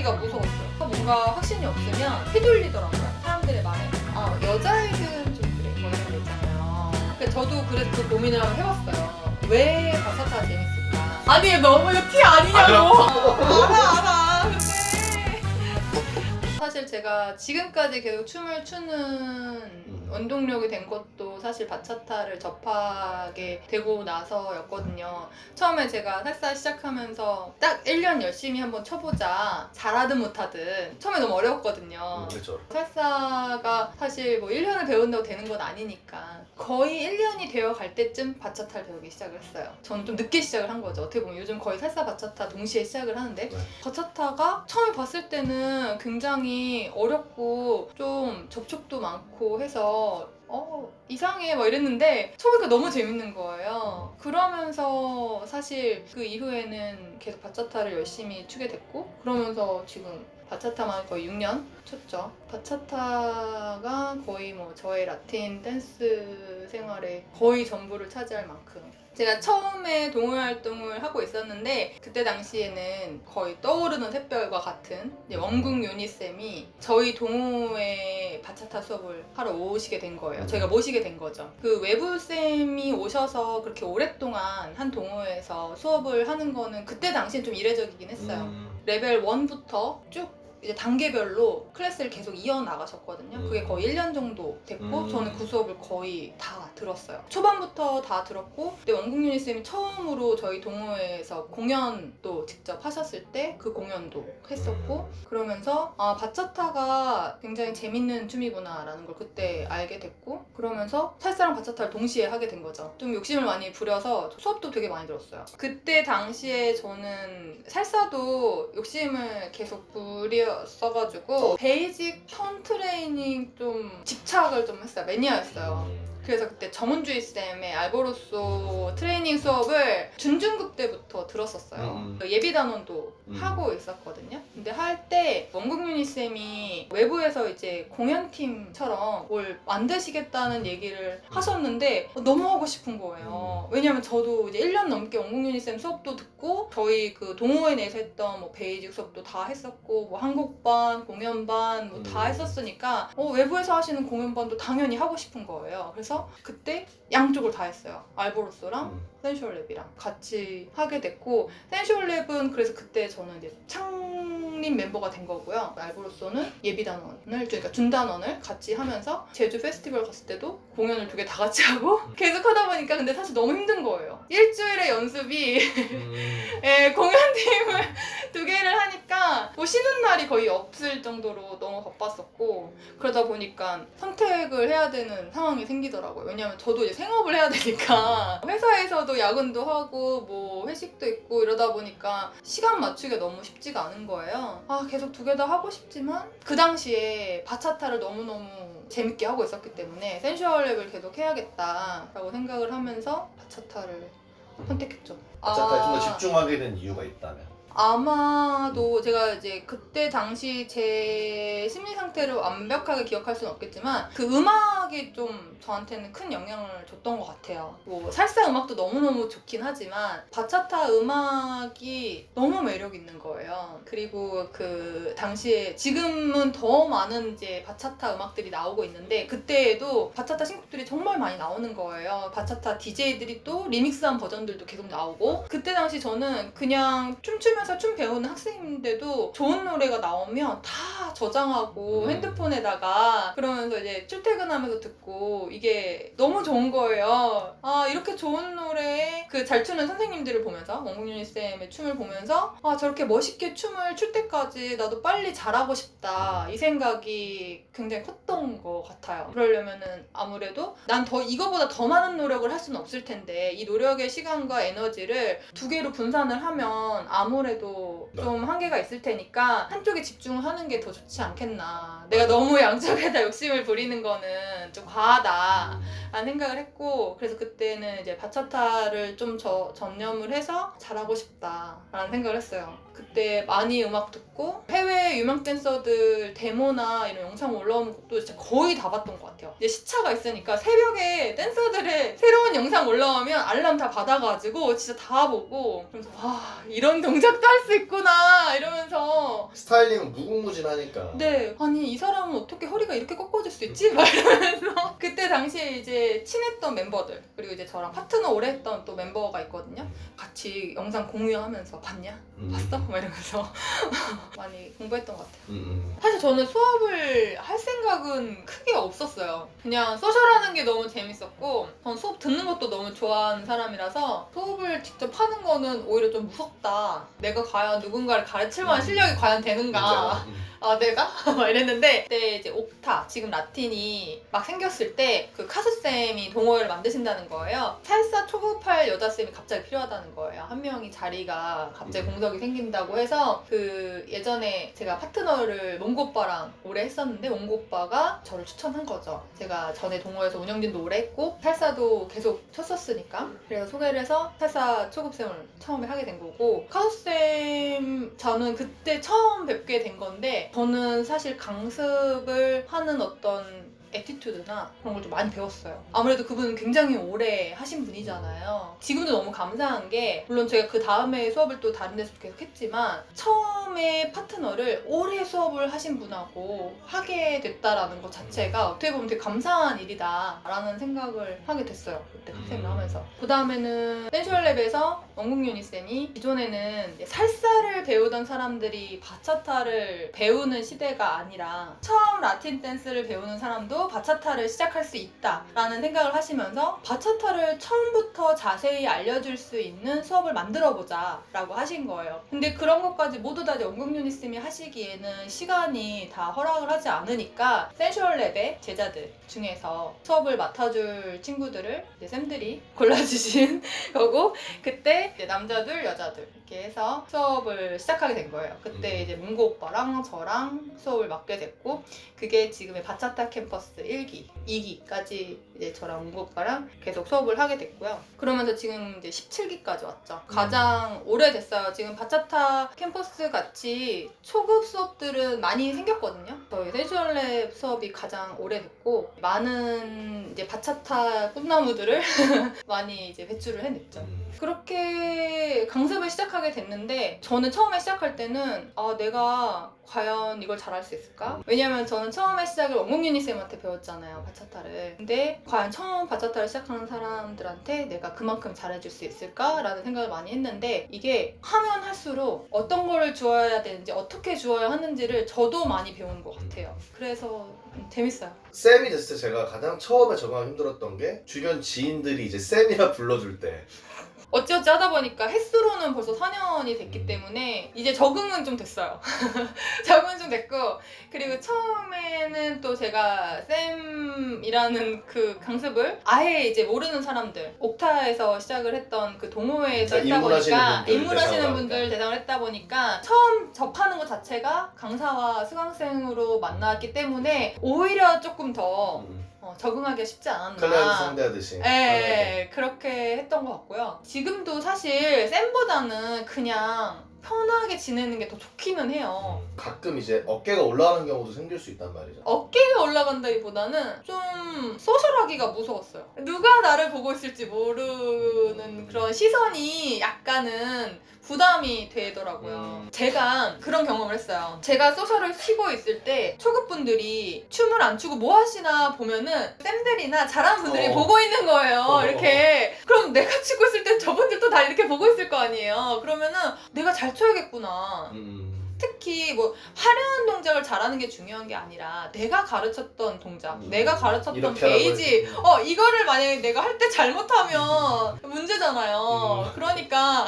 휘둘리기가 무서웠어요. 뭔가 확신이 없으면 휘둘리더라고요. 사람들의 말에. 여자애들은 좀 그래. 뭐 이런 거 있잖아요. 저도 그래서 그 고민을 한번 해봤어요. 왜 바차타가 재밌을까? 아니 너무 이거 티 아니냐고. 알아. 근데 사실 제가 지금까지 계속 춤을 추는 원동력이 된 것도 사실 바차타를 접하게 되고 나서였거든요. 처음에 제가 살사 시작하면서 딱 1년 열심히 한번 쳐보자. 잘하든 못하든. 처음에 너무 어려웠거든요. 그렇죠. 살사가 사실 뭐 1년을 배운다고 되는 건 아니니까 거의 1년이 되어 갈 때쯤 바차타를 배우기 시작을 했어요. 저는 좀 늦게 시작을 한 거죠. 어떻게 보면 요즘 거의 살사 바차타 동시에 시작을 하는데 네. 바차타가 처음에 봤을 때는 굉장히 어렵고 좀 접촉도 많고 해서 이상해 막 이랬는데 처음에 너무 재밌는 거예요. 그러면서 사실 그 이후에는 계속 바차타를 열심히 추게 됐고 그러면서 지금 바차타만 거의 6년 췄죠. 바차타가 거의 뭐 저의 라틴 댄스 생활의 거의 전부를 차지할 만큼 제가 처음에 동호회 활동을 하고 있었는데 그때 당시에는 거의 떠오르는 샛별과 같은 원국 유니쌤이 저희 동호회 바차타 수업을 하러 오시게 된 거예요. 저희가 모시게 된 거죠. 그 외부쌤이 오셔서 그렇게 오랫동안 한 동호회에서 수업을 하는 거는 그때 당시엔 좀 이례적이긴 했어요. 레벨 1부터 쭉 이제 단계별로 클래스를 계속 이어나가셨거든요. 그게 거의 1년 정도 됐고 저는 그 수업을 거의 다 들었어요. 초반부터 다 들었고 그때 원국윤희 쌤이 처음으로 저희 동호회에서 공연도 직접 하셨을 때 그 공연도 했었고 그러면서 바차타가 굉장히 재밌는 춤이구나 라는 걸 그때 알게 됐고 그러면서 살사랑 바차타를 동시에 하게 된 거죠. 좀 욕심을 많이 부려서 수업도 되게 많이 들었어요. 그때 당시에 저는 살사도 욕심을 계속 부렸어가지고 베이직 턴 트레이닝 좀 집착을 좀 했어요. 매니아였어요. 그래서 그때 정은주의 쌤의 알보로소 트레이닝 수업을 준중급 때부터 들었었어요. 예비단원도 하고 있었거든요. 근데 할 때 원국윤희 쌤이 외부에서 이제 공연팀처럼 뭘 만드시겠다는 얘기를 하셨는데 너무 하고 싶은 거예요. 왜냐면 저도 이제 1년 넘게 원국윤희 쌤 수업도 듣고 저희 그 동호회 내에서 했던 뭐 베이직 수업도 다 했었고 뭐 한국반, 공연반 뭐 다 했었으니까 외부에서 하시는 공연반도 당연히 하고 싶은 거예요. 그래서 그때 양쪽을 다 했어요. 알보로소랑 센슈얼랩이랑 같이 하게 됐고 센슈얼랩은 그래서 그때 저는 이제 창립 멤버가 된 거고요. 알보로소는 예비단원을 그러니까 준단원을 같이 하면서 제주 페스티벌 갔을 때도 공연을 2개 다 같이 하고 계속 하다 보니까 근데 사실 너무 힘든 거예요. 일주일의 연습이 공연팀을 2개를 하니까 뭐 쉬는 날이 거의 없을 정도로 너무 바빴었고 그러다 보니까 선택을 해야 되는 상황이 생기더라고요. 왜냐면 저도 이제 생업을 해야 되니까 회사에서도 야근도 하고 뭐 회식도 있고 이러다 보니까 시간 맞추기가 너무 쉽지가 않은 거예요. 계속 2개 다 하고 싶지만 그 당시에 바차타를 너무너무 재밌게 하고 있었기 때문에 센슈얼랩을 계속 해야겠다라고 생각을 하면서 바차타를 선택했죠. 바차타에 좀 더 집중하게 된 이유가 있다면? 아마도 제가 이제 그때 당시 제 심리 상태를 완벽하게 기억할 수는 없겠지만 그 음악이 좀 저한테는 큰 영향을 줬던 것 같아요. 뭐 살사 음악도 너무너무 좋긴 하지만 바차타 음악이 너무 매력 있는 거예요. 그리고 그 당시에 지금은 더 많은 이제 바차타 음악들이 나오고 있는데 그때에도 바차타 신곡들이 정말 많이 나오는 거예요. 바차타 DJ들이 또 리믹스한 버전들도 계속 나오고 그때 당시 저는 그냥 춤추면서 춤 배우는 학생인데도 좋은 노래가 나오면 다 저장하고 핸드폰에다가 그러면서 이제 출퇴근하면서 듣고 이게 너무 좋은 거예요. 이렇게 좋은 노래에 그 잘 추는 선생님들을 보면서 원국윤희 쌤의 춤을 보면서 저렇게 멋있게 춤을 출 때까지 나도 빨리 잘하고 싶다 이 생각이 굉장히 컸던 것 같아요. 그러려면은 아무래도 난 이거보다 더 많은 노력을 할 수는 없을 텐데 이 노력의 시간과 에너지를 2개로 분산을 하면 아무래도 좀 한계가 있을 테니까 한쪽에 집중하는 게 더 좋지 않겠나. 내가 너무 양쪽에다 욕심을 부리는 거는 좀 과하다 라는 생각을 했고 그래서 그때는 이제 바차타를 좀 전념을 해서 잘하고 싶다 라는 생각을 했어요. 그때 많이 음악 듣고 해외 유명 댄서들 데모나 이런 영상 올라오는 것도 진짜 거의 다 봤던 것 같아요. 이제 시차가 있으니까 새벽에 댄서들의 새로운 영상 올라오면 알람 다 받아가지고 진짜 다 보고 그래서 와 이런 동작도 할 수 있구나 이러면서 스타일링은 무궁무진하니까. 네, 아니 이 사람은 어떻게 허리가 이렇게 꺾어질 수 있지? 막 이러면서 그때 당시에 이제 친했던 멤버들 그리고 이제 저랑 파트너 오래 했던 또 멤버가 있거든요. 같이 영상 공유하면서 봤냐? 봤어? 막 이러면서 많이 공부했던 것 같아요. 사실 저는 수업을 할 생각은 크게 없었어요. 그냥 소셜하는 게 너무 재밌었고 전 수업 듣는 것도 너무 좋아하는 사람이라서 수업을 직접 하는 거는 오히려 좀 무섭다. 내가 과연 누군가를 가르칠 만한 실력이 과연 되는가. 아 내가? 막 이랬는데 그때 이제 옥타 지금 라틴이 막 생겼을 때 그 카수쌤이 동호회를 만드신다는 거예요. 살사 초급할 여자쌤이 갑자기 필요하다는 거예요. 한 명이 자리가 갑자기 공석이 생긴다고 해서 그 예전에 제가 파트너를 몽고 오빠랑 오래 했었는데 몽고 오빠가 저를 추천한 거죠. 제가 전에 동호회에서 운영진도 오래 했고 살사도 계속 쳤었으니까 그래서 소개를 해서 살사 초급쌤을 처음에 하게 된 거고 카수쌤 저는 그때 처음 뵙게 된 건데 저는 사실 강습을 하는 어떤 애티튜드나 그런 걸 좀 많이 배웠어요. 아무래도 그분은 굉장히 오래 하신 분이잖아요. 지금도 너무 감사한 게 물론 제가 그 다음에 수업을 또 다른 데서 계속 했지만 처음에 파트너를 오래 수업을 하신 분하고 하게 됐다라는 것 자체가 어떻게 보면 되게 감사한 일이다 라는 생각을 하게 됐어요. 그때 학생을 하면서. 그 다음에는 센슈얼랩에서 원국윤희 쌤이 기존에는 살사를 배우던 사람들이 바차타를 배우는 시대가 아니라 처음 라틴 댄스를 배우는 사람도 바차타를 시작할 수 있다라는 생각을 하시면서 바차타를 처음부터 자세히 알려줄 수 있는 수업을 만들어보자 라고 하신 거예요. 근데 그런 것까지 모두 다 원국윤희 쌤이 하시기에는 시간이 다 허락을 하지 않으니까 센슈얼랩의 제자들 중에서 수업을 맡아줄 친구들을 이제 쌤들이 골라주신 거고 그때 이제 남자들 여자들 이렇게 해서 수업을 시작하게 된 거예요. 그때 이제 문고 오빠랑 저랑 수업을 맡게 됐고 그게 지금의 바차타 캠퍼스 1기, 2기까지 이제 저랑 문고 오빠랑 계속 수업을 하게 됐고요. 그러면서 지금 이제 17기까지 왔죠. 가장 오래됐어요. 지금 바차타 캠퍼스 같이 초급 수업들은 많이 생겼거든요. 저희 센슈얼랩 수업이 가장 오래됐고 많은 이제 바차타 꿈나무들을 많이 이제 배출을 해냈죠. 그렇게 강습을 시작하게 됐는데 저는 처음에 시작할 때는 아 내가 과연 이걸 잘할 수 있을까? 왜냐면 저는 처음에 시작을 원국윤희 쌤한테 배웠잖아요, 바차타를. 근데 과연 처음 바차타를 시작하는 사람들한테 내가 그만큼 잘해줄 수 있을까? 라는 생각을 많이 했는데 이게 하면 할수록 어떤 거를 주어야 되는지 어떻게 주어야 하는지를 저도 많이 배우는 것 같아요. 그래서 재밌어요. 쌤이 됐을 때 제가 가장 처음에 적응하기 힘들었던 게 주변 지인들이 이제 쌤이라 불러줄 때 어찌어찌 하다 보니까 횟수로는 벌써 4년이 됐기 때문에 이제 적응은 좀 됐어요. 적응은 좀 됐고 그리고 처음에는 또 제가 쌤이라는 그 강습을 아예 이제 모르는 사람들 옥타에서 시작을 했던 그 동호회에서 했다 보니까 입문하시는 분들 대상을 했다 보니까 처음 접하는 것 자체가 강사와 수강생으로 만났기 때문에 오히려 조금 더 적응하기가 쉽지 않았나. 클라이언트 상대하듯이. 네, 그렇게 했던 것 같고요. 지금도 사실 쌤보다는 그냥 편하게 지내는 게 더 좋기는 해요. 가끔 이제 어깨가 올라가는 경우도 생길 수 있단 말이죠. 어깨가 올라간다기보다는 좀 소셜하기가 무서웠어요. 누가 나를 보고 있을지 모르는 그런 시선이 약간은 부담이 되더라고요. 제가 그런 경험을 했어요. 제가 소셜을 쉬고 있을 때 초급분들이 춤을 안 추고 뭐 하시나 보면은 쌤들이나 잘하는 분들이 보고 있는 거예요. 이렇게. 그럼 내가 추고 있을 때 저분들도 다 이렇게 보고 있을 거 아니에요. 그러면은 내가 잘 춰야겠구나. 특히 뭐 화려한 동작을 잘하는 게 중요한 게 아니라 내가 가르쳤던 동작, 내가 가르쳤던 베이지 이거를 만약에 내가 할 때 잘못하면 문제잖아요. 그러니까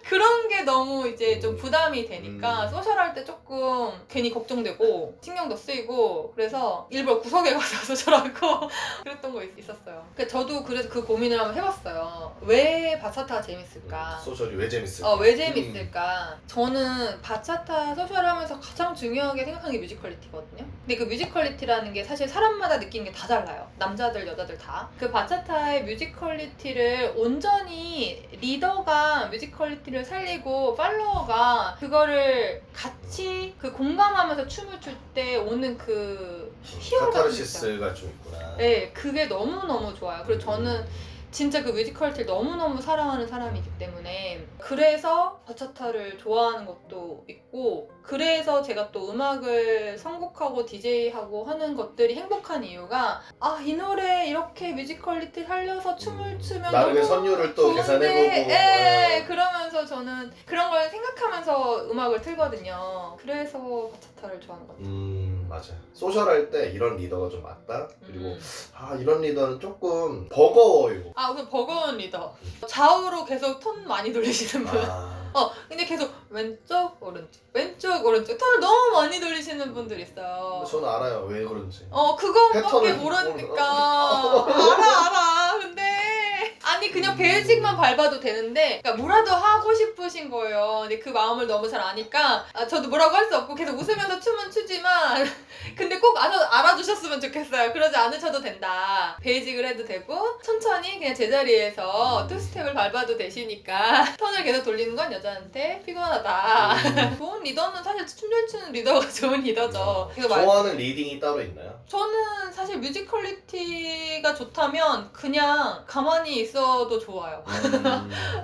그런 게 너무 이제 좀 부담이 되니까 소셜할 때 조금 괜히 걱정되고 신경도 쓰이고 그래서 일부러 구석에 가서 소셜하고 그랬던 거 있었어요. 저도 그래서 그 고민을 한번 해봤어요. 왜 바차타가 재밌을까? 소셜이 왜 재밌을까? 왜 재밌을까? 저는 바차타 소셜을 하면서 가장 중요하게 생각하는 게 뮤지컬리티거든요. 근데 그 뮤지컬리티라는 게 사실 사람마다 느끼는 게 다 달라요. 남자들, 여자들 다. 그 바차타의 뮤지컬리티를 온전히 리더가 뮤지컬리티를 살리고 팔로워가 그거를 같이 그 공감하면서 춤을 출 때 오는 그 희열 같은 거 있어요. 카타르시스가 좀 있구나. 네, 그게 너무너무 좋아요. 그리고 저는 진짜 그 뮤지컬티를 너무너무 사랑하는 사람이기 때문에 그래서 바차타를 좋아하는 것도 있고 그래서 제가 또 음악을 선곡하고 DJ하고 하는 것들이 행복한 이유가 아, 이 노래 이렇게 뮤지컬리티 살려서 춤을 추면 나름의 너무 선율을 또 좋은데, 계산해보고 예, 그러면서 저는 그런 걸 생각하면서 음악을 틀거든요. 그래서 바차타를 좋아하는 것 같아요. 맞아. 소셜할 때 이런 리더가 좀 맞다. 그리고 음. 이런 리더는 조금 버거워요. 아, 그 버거운 리더. 좌우로 계속 톤 많이 돌리시는 분. 근데 계속 왼쪽, 오른쪽 톤을 너무 많이 돌리시는 분들 있어요. 저는 알아요. 왜 그런지. 그거밖에 패턴을 모르니까. 알아. 근데. 아니, 그냥 베이직만 밟아도 되는데, 그러니까 뭐라도 하고 싶으신 거예요. 근데 그 마음을 너무 잘 아니까, 저도 뭐라고 할 수 없고 계속 웃으면서 춤은 추지만, 근데 꼭 알아주셨으면 좋겠어요. 그러지 않으셔도 된다. 베이직을 해도 되고, 천천히 그냥 제자리에서 투스텝을 밟아도 되시니까, 턴을 계속 돌리는 건 여자한테 피곤하다. 좋은 리더는 사실 춤 잘 추는 리더가 좋은 리더죠. 그래서 좋아하는 리딩이 따로 있나요? 저는 사실 뮤지컬리티가 좋다면 그냥 가만히 있어도 좋아요.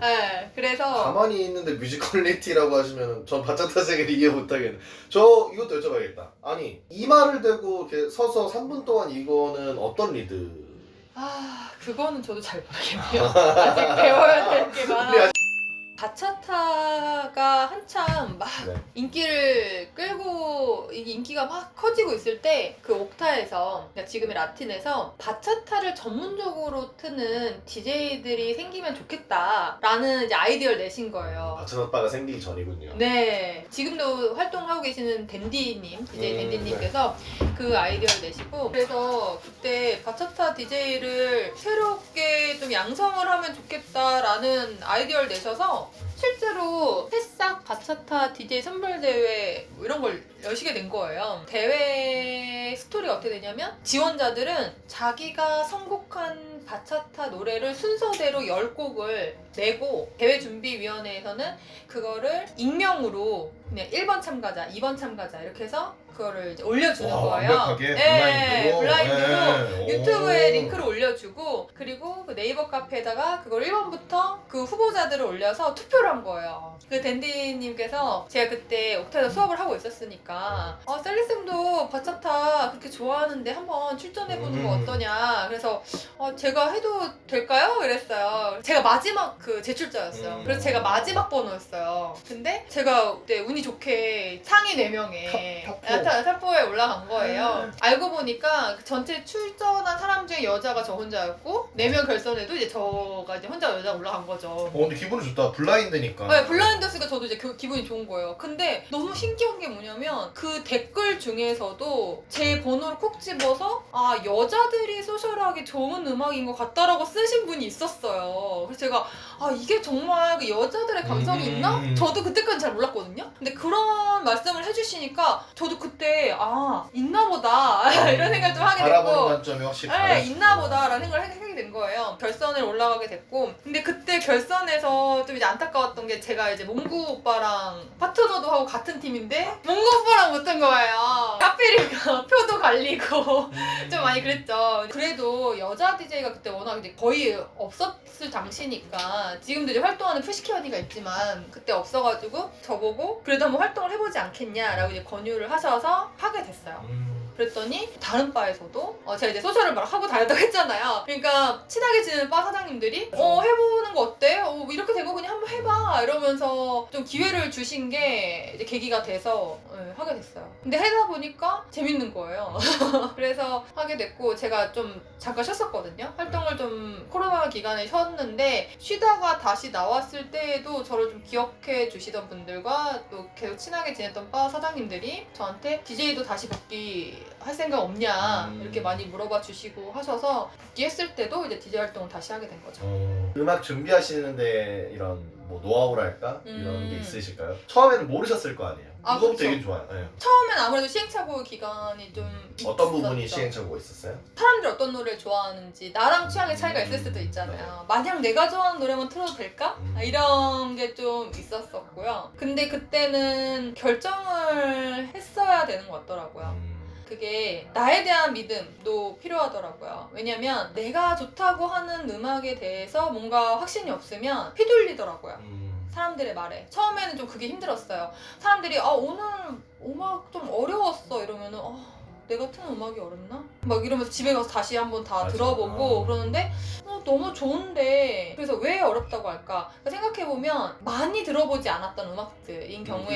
네, 그래서 가만히 있는데 뮤지컬리티라고 하시면 전 바차타 세계를 이해 못하겠네. 저 이것도 여쭤봐야겠다. 아니 이 말을 대고 이렇게 서서 3분 동안 이거는 어떤 리드? 그거는 저도 잘 모르겠네요. 아직 배워야 될 게 많아. 바차타가 한참 막 네. 인기를 끌고 인기가 막 커지고 있을 때 그 옥타에서 그러니까 지금의 라틴에서 바차타를 전문적으로 트는 DJ들이 생기면 좋겠다라는 이제 아이디어를 내신 거예요. 바차타가 생기기 전이군요. 네, 지금도 활동하고 계시는 댄디님, DJ 댄디님께서 그 아이디어를 내시고 그래서 그때 바차타 DJ를 새롭게 좀 양성을 하면 좋겠다라는 아이디어를 내셔서 실제로 새싹 바차타 DJ 선발대회 이런 걸 여시게 된 거예요. 대회 스토리가 어떻게 되냐면 지원자들은 자기가 선곡한 바차타 노래를 순서대로 10곡을 내고 대회준비위원회에서는 그거를 익명으로 그냥 1번 참가자, 2번 참가자 이렇게 해서 그거를 이제 올려주는 거예요. 완벽하게 네, 블라인드로? 블라인드로 네. 유튜브에 오. 링크를 올려주고 그리고 그 네이버 카페에다가 그걸 1번부터 그 후보자들을 올려서 투표를 한 거예요. 그 댄디님께서 제가 그때 옥타에서 수업을 하고 있었으니까 셀리쌤도 바차타 그렇게 좋아하는데 한번 출전해보는 거 어떠냐. 그래서 제가 해도 될까요? 이랬어요. 제가 마지막 그 제출자였어요. 그래서 제가 마지막 번호였어요. 근데 제가 그때 운이 좋게 상위 4명에 탑4에 올라간 거예요. 알고 보니까 전체 출전한 사람 중에 여자가 저 혼자였고 4명 결선에도 이제 저가 이제 혼자 여자 올라간 거죠. 근데 기분이 좋다. 블라인드니까. 네, 블라인드였으니까 저도 이제 기분이 좋은 거예요. 근데 너무 신기한 게 뭐냐면 그 댓글 중에서도 제 번호를 콕 집어서 여자들이 소셜하게 좋은 음악인 것 같다라고 쓰신 분이 있었어요. 그래서 제가 이게 정말 그 여자들의 감성이 있나? 저도 그때까지 잘 몰랐거든요. 근데 그런 말씀을 해주시니까 저도 그때 있나 보다 이런 생각을 좀 하게 바라보는 됐고 관점이 확실히 네, 다르시구나. 있나 보다라는 생각을 하게 된 거예요. 결선에 올라가게 됐고 근데 그때 결선에서 좀 이제 안타까웠던 게 제가 이제 몽구 오빠랑 파트너도 하고 같은 팀인데 몽구 오빠랑 못한 거예요. 하필이면 표도 갈리고 좀 많이 그랬죠. 그래도 여자 DJ가 그때 워낙 이제 거의 없었을 당시니까 지금도 이제 활동하는 푸시키 언니가 있지만 그때 없어가지고 저보고 그래도 한번 활동을 해보지 않겠냐라고 이제 권유를 하셔서 하게 됐어요. 그랬더니 다른 바에서도 제가 이제 소셜을 막 하고 다녔다고 했잖아요. 그러니까 친하게 지내는 바 사장님들이 해보는 거 어때? 이렇게 된 거 그냥 한번 해봐 이러면서 좀 기회를 주신 게 이제 계기가 돼서 하게 됐어요. 근데 하다 보니까 재밌는 거예요. 그래서 하게 됐고 제가 좀 잠깐 쉬었었거든요. 활동을 좀 코로나 기간에 쉬었는데 쉬다가 다시 나왔을 때에도 저를 좀 기억해 주시던 분들과 또 계속 친하게 지냈던 바 사장님들이 저한테 DJ도 다시 복귀할 생각 없냐 이렇게 많이 물어봐 주시고 하셔서 복귀했을 때도 이제 DJ 활동을 다시 하게 된 거죠. 음악 준비하시는데 이런 뭐 노하우랄까? 이런 게 있으실까요? 처음에는 모르셨을 거 아니에요? 그거부터 그쵸. 얘기 좋아요. 네. 처음엔 아무래도 시행착오 기간이 좀 어떤 있었죠. 부분이 시행착오가 있었어요? 사람들이 어떤 노래를 좋아하는지 나랑 취향의 차이가 있을 수도 있잖아요. 마냥 내가 좋아하는 노래만 틀어도 될까? 이런 게 좀 있었었고요. 근데 그때는 결정을 했어야 되는 것 같더라고요. 그게 나에 대한 믿음도 필요하더라고요. 왜냐면 내가 좋다고 하는 음악에 대해서 뭔가 확신이 없으면 휘둘리더라고요. 사람들의 말에. 처음에는 좀 그게 힘들었어요. 사람들이 오늘 음악 좀 어려웠어 이러면은 내가 트는 음악이 어렵나? 막 이러면서 집에 가서 다시 한번 다 맞아. 들어보고 그러는데 너무 좋은데 그래서 왜 어렵다고 할까? 생각해보면 많이 들어보지 않았던 음악들인 경우에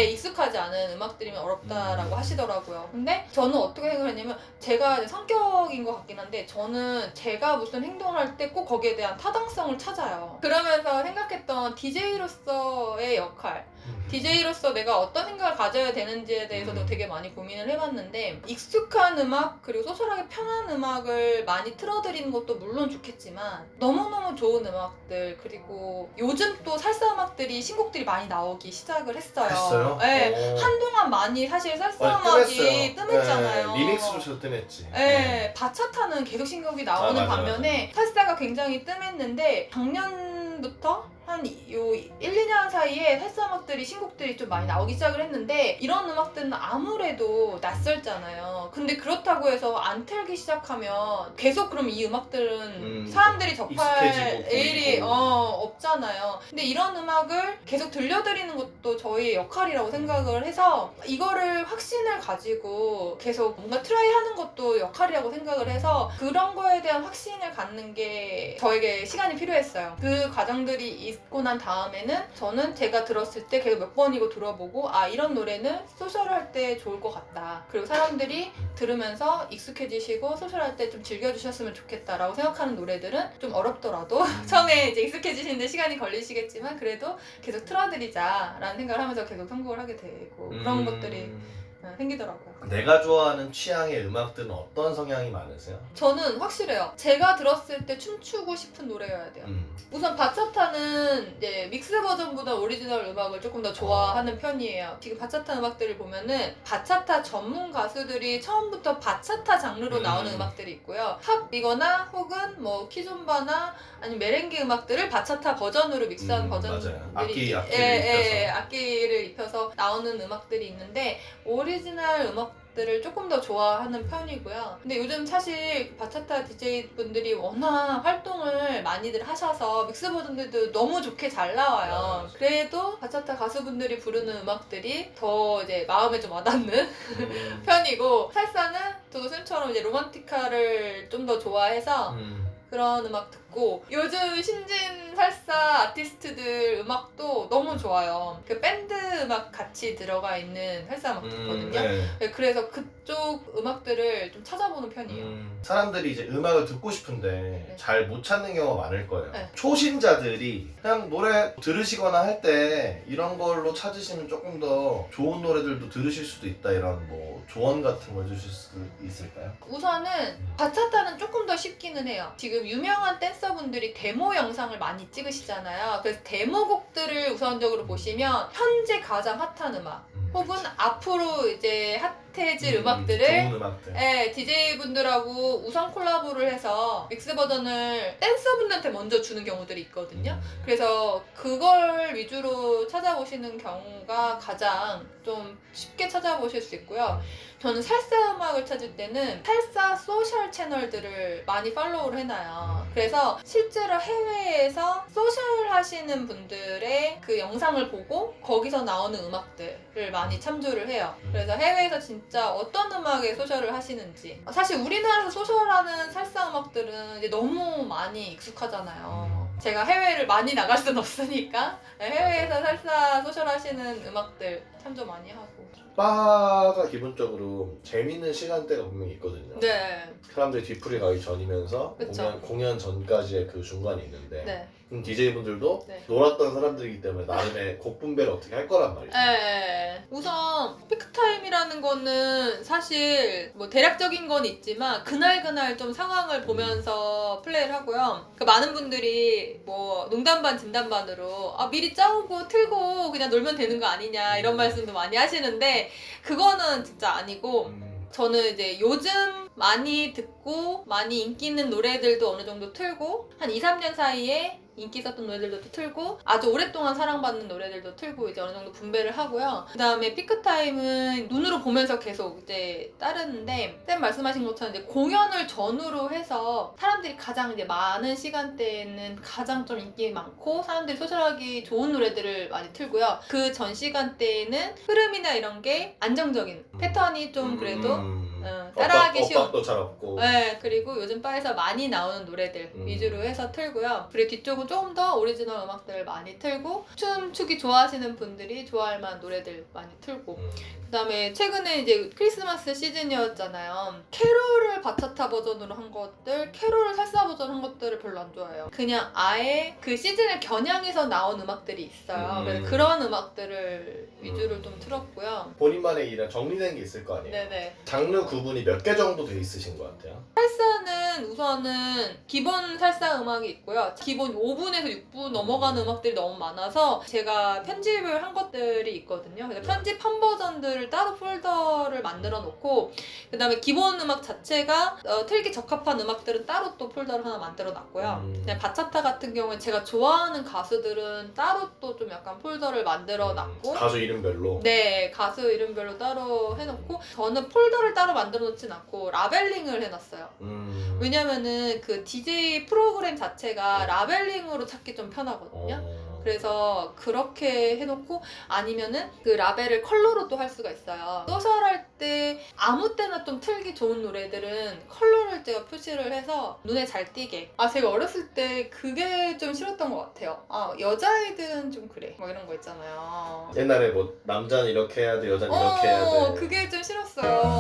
익숙하지 않은 음악들이면 어렵다라고 하시더라고요. 근데 저는 어떻게 생각했냐면 제가 이제 성격인 것 같긴 한데 저는 제가 무슨 행동을 할 때 꼭 거기에 대한 타당성을 찾아요. 그러면서 생각했던 DJ로서의 역할 DJ로서 내가 어떤 생각을 가져야 되는지에 대해서도 되게 많이 고민을 해봤는데 익숙한 음악 그리고 소셜하게 편한 음악을 많이 틀어드리는 것도 물론 좋겠지만 너무너무 좋은 음악들 그리고 요즘 또 살사 음악들이 신곡들이 많이 나오기 시작을 했어요. 네, 한동안 많이 사실 살사 음악이 뜸했잖아요. 리믹스로 저 뜸했지. 네, 바차타는 계속 신곡이 나오는 맞아, 반면에 살사가 굉장히 뜸했는데 작년부터 한 1, 2년 사이에 살사 음악들이 신곡들이 좀 많이 나오기 시작을 했는데 이런 음악들은 아무래도 낯설잖아요. 근데 그렇다고 해서 안 틀기 시작하면 계속 그럼 이 음악들은 사람들이 접할 일이 없잖아요. 근데 이런 음악을 계속 들려드리는 것도 저희의 역할이라고 생각을 해서 이거를 확신을 가지고 계속 뭔가 트라이하는 것도 역할이라고 생각을 해서 그런 거에 대한 확신을 갖는 게 저에게 시간이 필요했어요. 그 과정들이 있고 난 다음에는 저는 제가 들었을 때 계속 몇 번이고 들어보고 이런 노래는 소셜 할 때 좋을 것 같다. 그리고 사람들이 들으면서 익숙해지시고 소셜 할 때 좀 즐겨주셨으면 좋겠다라고 생각하는 노래들은 좀 어렵더라도 처음에 이제 익숙해지시는데 시간이 걸리시겠지만 그래도 계속 틀어드리자라는 생각을 하면서 계속 선곡을 하게 되고 그런 것들이 생기더라고요. 내가 좋아하는 취향의 음악들은 어떤 성향이 많으세요? 저는 확실해요. 제가 들었을 때 춤추고 싶은 노래여야 돼요. 우선 바차타는 이제 믹스 버전보다 오리지널 음악을 조금 더 좋아하는 편이에요. 지금 바차타 음악들을 보면은 바차타 전문 가수들이 처음부터 바차타 장르로 나오는 음악들이 있고요. 팝이거나 혹은 뭐 키존바나 아니면 메렝게 음악들을 바차타 버전으로 믹스한 버전들이 악기를 입혀서 나오는 음악들이 있는데 오리지널 음악들을 조금 더 좋아하는 편이고요. 근데 요즘 사실 바차타 DJ 분들이 워낙 활동을 많이들 하셔서 믹스 버전들도 너무 좋게 잘 나와요. 그래도 바차타 가수분들이 부르는 음악들이 더 이제 마음에 좀 와닿는 편이고 살사는 저도 쌤처럼 이제 로man티카를 좀 더 좋아해서 그런 음악 듣고 요즘 신진 살사 아티스트들 음악도 너무 좋아요. 그 밴드 음악 같이 들어가 있는 살사 음악 듣거든요. 그래서 그쪽 음악들을 좀 찾아보는 편이에요. 사람들이 이제 음악을 듣고 싶은데 잘 못 찾는 경우가 많을 거예요. 초심자들이 그냥 노래 들으시거나 할 때 이런 걸로 찾으시면 조금 더 좋은 노래들도 들으실 수도 있다 이런 뭐 조언 같은 걸 주실 수 있을까요? 우선은 바차타는 조금 더 쉽기는 해요. 지금 유명한 댄서분들이 데모 영상을 많이 찍으시잖아요. 그래서 데모곡들을 우선적으로 보시면 현재 가장 핫한 음악 혹은 앞으로 이제 핫해질 음악들을 좋은 음악들. DJ분들하고 우선 콜라보를 해서 믹스 버전을 댄서분들한테 먼저 주는 경우들이 있거든요. 그래서 그걸 위주로 찾아보시는 경우가 가장 좀 쉽게 찾아보실 수 있고요. 저는 살사 음악을 찾을 때는 살사 소셜 채널들을 많이 팔로우를 해놔요. 그래서 실제로 해외에서 소셜 하시는 분들의 그 영상을 보고 거기서 나오는 음악들을 많이 참조를 해요. 그래서 해외에서 진짜 어떤 음악에 소셜을 하시는지 사실 우리나라에서 소셜하는 살사 음악들은 이제 너무 많이 익숙하잖아요. 제가 해외를 많이 나갈 순 없으니까 해외에서 살사 소셜 하시는 음악들 참조 많이 하고 바가 기본적으로 재밌는 시간대가 분명히 있거든요. 네. 사람들이 뒤풀이 가기 전이면서 공연 전까지의 그 중간이 있는데 DJ분들도 놀았던 사람들이기 때문에 나름의 곡 분배를 어떻게 할 거란 말이죠. 우선 피크타임이라는 거는 사실 뭐 대략적인 건 있지만 그날 좀 상황을 보면서 플레이를 하고요. 그러니까 많은 분들이 뭐 농담 반 진담 반으로 미리 짜오고 틀고 그냥 놀면 되는 거 아니냐 이런 말씀도 많이 하시는데 그거는 진짜 아니고 저는 이제 요즘 많이 듣고 많이 인기 있는 노래들도 어느 정도 틀고 한 2, 3년 사이에 인기 있었던 노래들도 또 틀고 아주 오랫동안 사랑받는 노래들도 틀고 이제 어느 정도 분배를 하고요. 그다음에 피크타임은 눈으로 보면서 계속 이제 따르는데 쌤 말씀하신 것처럼 이제 공연을 전후로 해서 사람들이 가장 이제 많은 시간대에는 가장 좀 인기 많고 사람들이 소셜하기 좋은 노래들을 많이 틀고요. 그 전 시간대에는 흐름이나 이런 게 안정적인 패턴이 좀 그래도 따라하기 쉬운 엇박도 잘 없고. 네, 그리고 요즘 바에서 많이 나오는 노래들 위주로 해서 틀고요. 그리고 뒤쪽은 조금 더 오리지널 음악들을 많이 틀고 춤추기 좋아하시는 분들이 좋아할 만한 노래들 많이 틀고 그다음에 최근에 이제 크리스마스 시즌이었잖아요. 캐롤을 바차타 버전으로 한 것들, 캐롤을 살사 버전 한 것들을 별로 안 좋아해요. 그냥 아예 그 시즌을 겨냥해서 나온 음악들이 있어요. 그래서 그런 음악들을 위주로 좀 틀었고요. 본인만의 이런 정리된 게 있을 거 아니에요? 네네. 장르 구분이 몇 개 정도 돼 있으신 것 같아요? 살사는 우선은 기본 살사 음악이 있고요. 기본 5분에서 6분 넘어가는 음악들이 너무 많아서 제가 편집을 한 것들이 있거든요. 그래서 편집한 버전들을 따로 폴더를 만들어 놓고 그 다음에 기본 음악 자체가 틀기 적합한 음악들은 따로 또 폴더를 하나 만들어 놨고요. 그냥 바차타 같은 경우는 제가 좋아하는 가수들은 따로 또 좀 약간 폴더를 만들어 놨고 가수 이름별로? 네, 가수 이름별로 따로 해놓고 저는 폴더를 따로 만들어 놓진 않고 라벨링을 해놨어요. 왜냐면은 그 DJ 프로그램 자체가 라벨링으로 찾기 좀 편하거든요. 그래서 그렇게 해놓고 아니면은 그 라벨을 컬러로 또 할 수가 있어요. 소셜할 때 아무 때나 좀 틀기 좋은 노래들은 컬러를 제가 표시를 해서 눈에 잘 띄게. 제가 어렸을 때 그게 좀 싫었던 것 같아요. 여자아이들은 좀 그래. 막 이런 거 있잖아요. 옛날에 뭐 남자는 이렇게 해야 돼, 여자는 이렇게 해야 돼. 그게 좀 싫었어요.